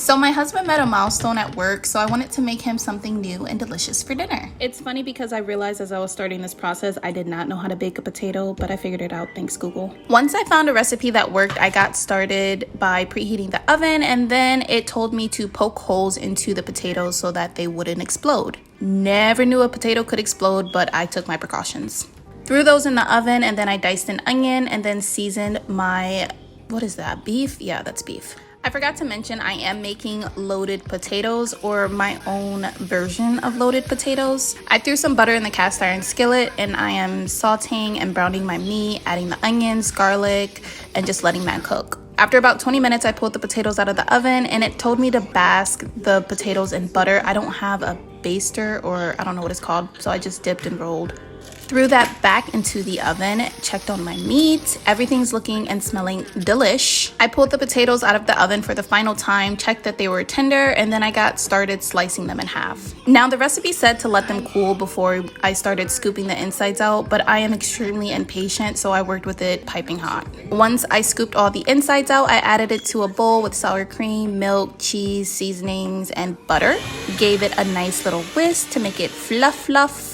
So my husband met a milestone at work, so I wanted to make him something new and delicious for dinner. It's funny because I realized as I was starting this process, I did not know how to bake a potato, but I figured it out thanks Google. Once I found a recipe that worked, I got started by preheating the oven, and then it told me to poke holes into the potatoes so that they wouldn't explode. Never knew a potato could explode, but I took my precautions. Threw those in the oven, and then I diced an onion and then seasoned my, what is that, beef? Yeah, that's beef. I forgot to mention I am making loaded potatoes, or my own version of loaded potatoes. I threw some butter in the cast iron skillet and I am sauteing and browning my meat, adding the onions, garlic, and just letting that cook. After about 20 minutes, I pulled the potatoes out of the oven and it told me to bask the potatoes in butter. I don't have a baster, or I don't know what it's called, so I just dipped and rolled. Threw that back into the oven, checked on my meat. Everything's looking and smelling delish. I pulled the potatoes out of the oven for the final time, checked that they were tender, and then I got started slicing them in half. Now the recipe said to let them cool before I started scooping the insides out, but I am extremely impatient, so I worked with it piping hot. Once I scooped all the insides out, I added it to a bowl with sour cream, milk, cheese, seasonings, and butter. Gave it a nice little whisk to make it fluff.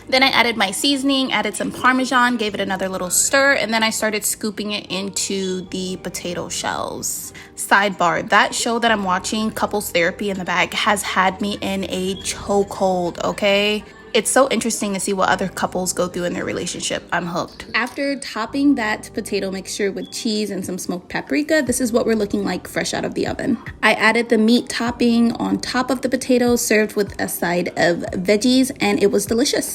Then I added my seasoning, added some Parmesan, gave it another little stir, and then I started scooping it into the potato shells. Sidebar, that show that I'm watching, Couples Therapy in the Bag, has had me in a chokehold, okay? It's so interesting to see what other couples go through in their relationship. I'm hooked. After topping that potato mixture with cheese and some smoked paprika, this is what we're looking like fresh out of the oven. I added the meat topping on top of the potatoes, served with a side of veggies, and it was delicious.